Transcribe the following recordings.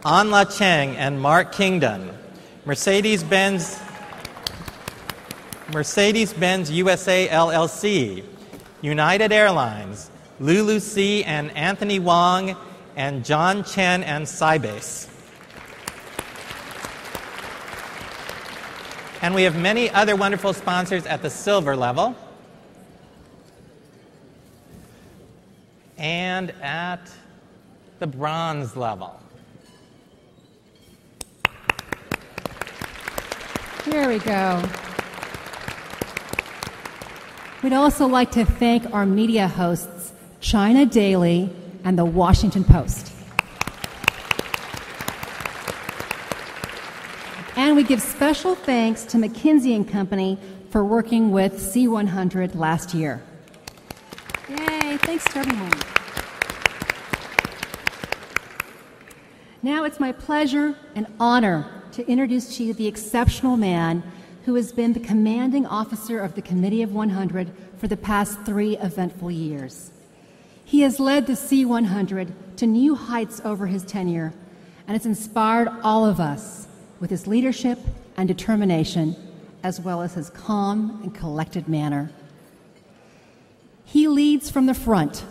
Anla Cheng and Mark Kingdon, Mercedes-Benz USA LLC, United Airlines, Lulu C. and Anthony Wang, and John Chen and Sybase. And we have many other wonderful sponsors at the silver level and at the bronze level. There we go. We'd also like to thank our media hosts, China Daily and the Washington Post. And we give special thanks to McKinsey & Company for working with C100 last year. Yay, thanks to everyone. Now it's my pleasure and honor to introduce to you the exceptional man who has been the commanding officer of the Committee of 100 for the past 3 eventful years. He has led the C100 to new heights over his tenure and has inspired all of us with his leadership and determination, as well as his calm and collected manner. He leads from the front,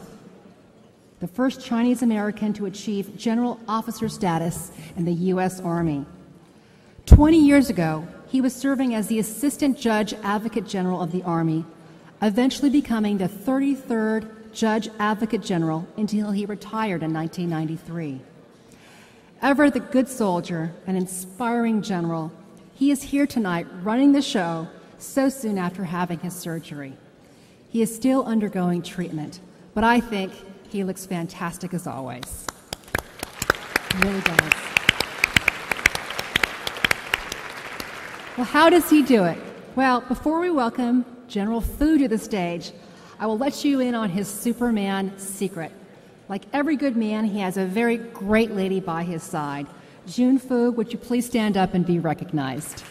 the first Chinese American to achieve general officer status in the U.S. Army. 20 years ago, he was serving as the Assistant Judge Advocate General of the Army, eventually becoming the 33rd Judge Advocate General until he retired in 1993. Ever the good soldier and inspiring general, he is here tonight running the show so soon after having his surgery. He is still undergoing treatment, but I think he looks fantastic as always. He really does. Well, how does he do it? Well, before we welcome General Fugh to the stage, I will let you in on his Superman secret. Like every good man, he has a very great lady by his side. June Fugh, would you please stand up and be recognized?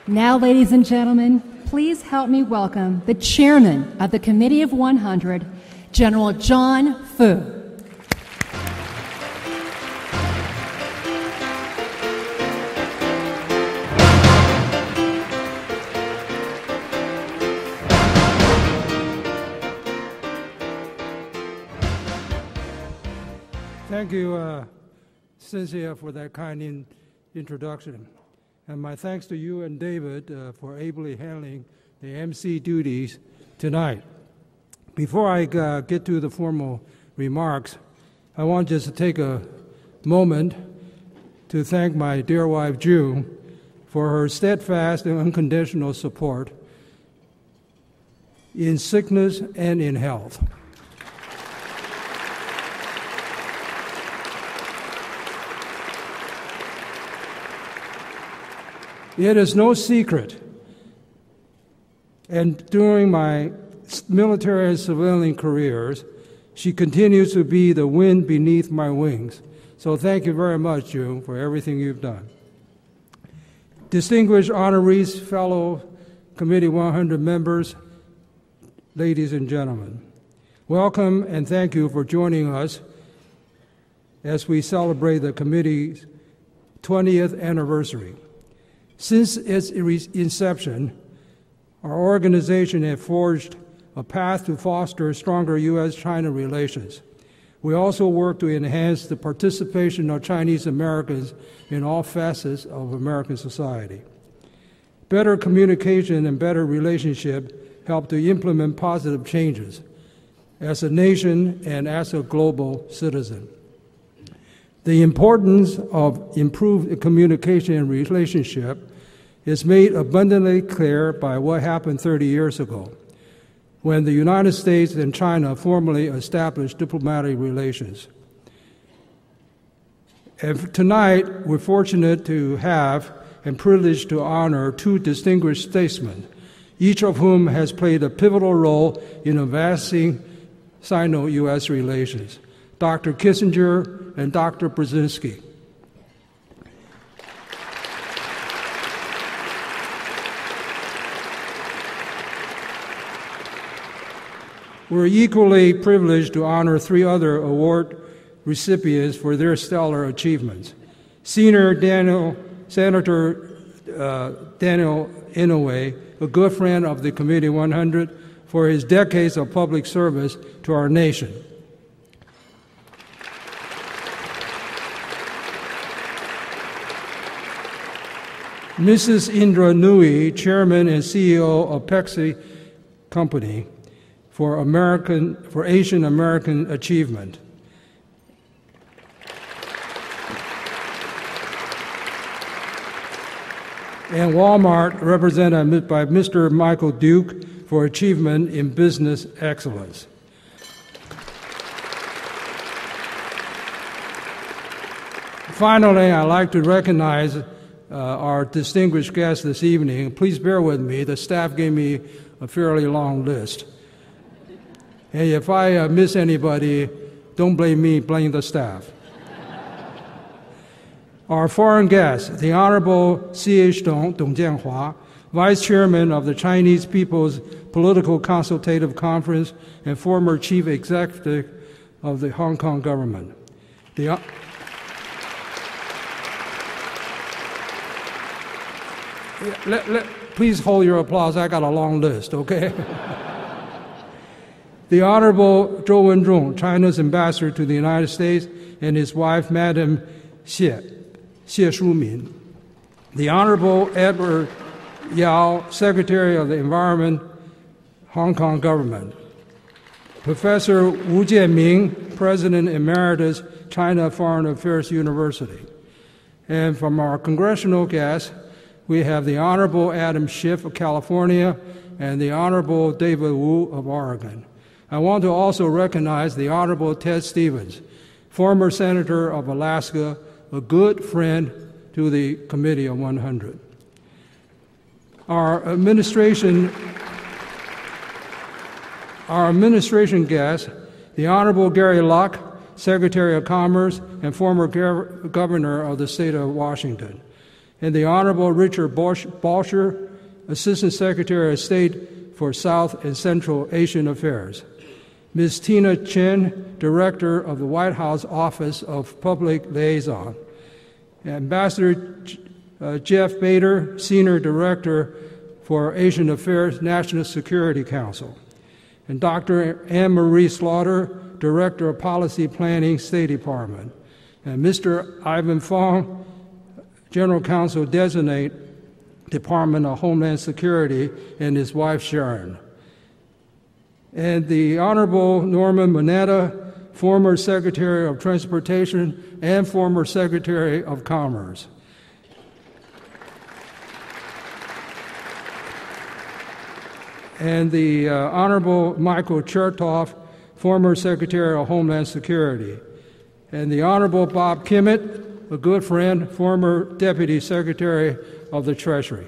Now, ladies and gentlemen, please help me welcome the chairman of the Committee of 100, General John Fugh. Thank you, Cynthia, for that kind introduction. And my thanks to you and David for ably handling the MC duties tonight. Before I get to the formal remarks, I want just to take a moment to thank my dear wife, June, for her steadfast and unconditional support in sickness and in health. It is no secret, and during my military and civilian careers, she continues to be the wind beneath my wings. So thank you very much, June, for everything you've done. Distinguished honorees, fellow Committee 100 members, ladies and gentlemen, welcome and thank you for joining us as we celebrate the committee's 20th anniversary. Since its inception, our organization has forged a path to foster stronger U.S.-China relations. We also work to enhance the participation of Chinese Americans in all facets of American society. Better communication and better relationship help to implement positive changes as a nation and as a global citizen. The importance of improved communication and relationship is made abundantly clear by what happened 30 years ago, when the United States and China formally established diplomatic relations. And tonight, we're fortunate to have and privileged to honor 2 distinguished statesmen, each of whom has played a pivotal role in advancing Sino-U.S. relations, Dr. Kissinger and Dr. Brzezinski. We're equally privileged to honor 3 other award recipients for their stellar achievements. Senator Daniel Inouye, a good friend of the Committee 100, for his decades of public service to our nation. Mrs. Indra Nooyi, Chairman and CEO of PepsiCo Company, for Asian American achievement. And Wal-Mart, represented by Mr. Michael Duke, for achievement in business excellence. Finally, I'd like to recognize our distinguished guests this evening. Please bear with me. The staff gave me a fairly long list. And if I miss anybody, don't blame me, blame the staff. Our foreign guests, the Honorable C.H. Dong Jianghua, Vice Chairman of the Chinese People's Political Consultative Conference and former Chief Executive of the Hong Kong government. Please hold your applause. I got a long list, okay? The Honorable Zhou Wenzhong, China's ambassador to the United States, and his wife, Madam Xie Shumin. The Honorable Edward Yao, Secretary of the Environment, Hong Kong Government. Professor Wu Jianming, President Emeritus, China Foreign Affairs University. And from our congressional guests, we have the Honorable Adam Schiff of California and the Honorable David Wu of Oregon. I want to also recognize the Honorable Ted Stevens, former Senator of Alaska, a good friend to the Committee of 100. Our administration guests, the Honorable Gary Locke, Secretary of Commerce and former Governor of the state of Washington, and the Honorable Richard Balsher, Assistant Secretary of State for South and Central Asian Affairs, Ms. Tina Chen, Director of the White House Office of Public Liaison, Ambassador Jeff Bader, Senior Director for Asian Affairs, National Security Council, and Dr. Anne-Marie Slaughter, Director of Policy Planning, State Department, and Mr. Ivan Fong, General Counsel Designate, Department of Homeland Security, and his wife Sharon. And the Honorable Norman Mineta, former Secretary of Transportation and former Secretary of Commerce. And the Honorable Michael Chertoff, former Secretary of Homeland Security. And the Honorable Bob Kimmett, a good friend, former Deputy Secretary of the Treasury.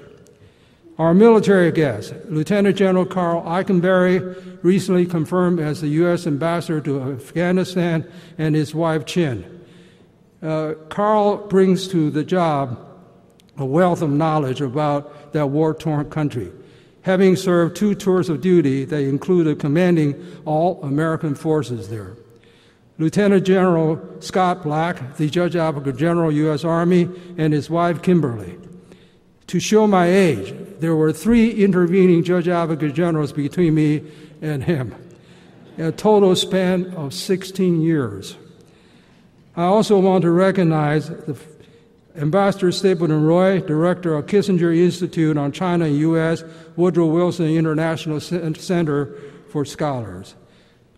Our military guests, Lieutenant General Carl Eikenberry, recently confirmed as the U.S. Ambassador to Afghanistan, and his wife, Chin. Carl brings to the job a wealth of knowledge about that war-torn country, having served 2 tours of duty that included commanding all American forces there. Lieutenant General Scott Black, the Judge Advocate General, U.S. Army, and his wife, Kimberly. To show my age, there were 3 intervening Judge Advocate Generals between me and him, a total span of 16 years. I also want to recognize the Ambassador Stapleton Roy, Director of Kissinger Institute on China and U.S., Woodrow Wilson International Center for Scholars.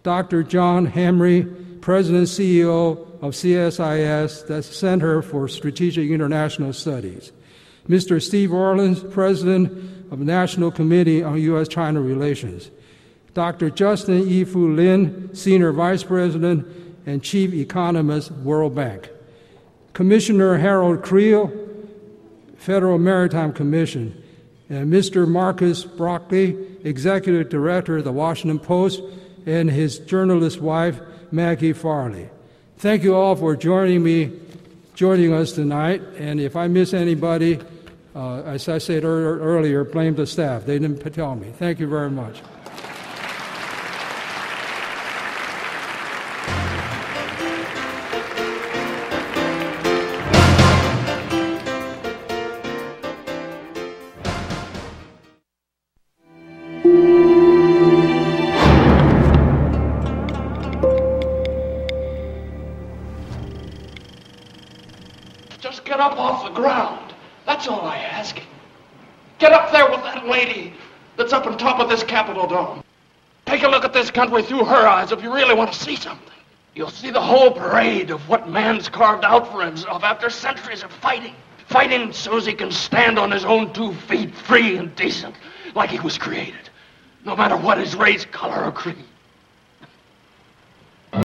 Dr. John Hamre, President and CEO of CSIS, that's Center for Strategic International Studies. Mr. Steve Orleans, President of the National Committee on U.S.-China Relations. Dr. Justin E. Fu Lin, Senior Vice President and Chief Economist, World Bank. Commissioner Harold Creel, Federal Maritime Commission, and Mr. Marcus Broccoli, Executive Director of the Washington Post, and his journalist wife, Maggie Farley. Thank you all for joining us tonight, and if I miss anybody, as I said earlier, blame the staff. They didn't tell me. Thank you very much. Just get up off the ground. That's all I ask. Get up there with that lady that's up on top of this Capitol dome. Take a look at this country through her eyes if you really want to see something. You'll see the whole parade of what man's carved out for himself after centuries of fighting. Fighting so he can stand on his own 2 feet, free and decent, like he was created. No matter what his race, color, or creed.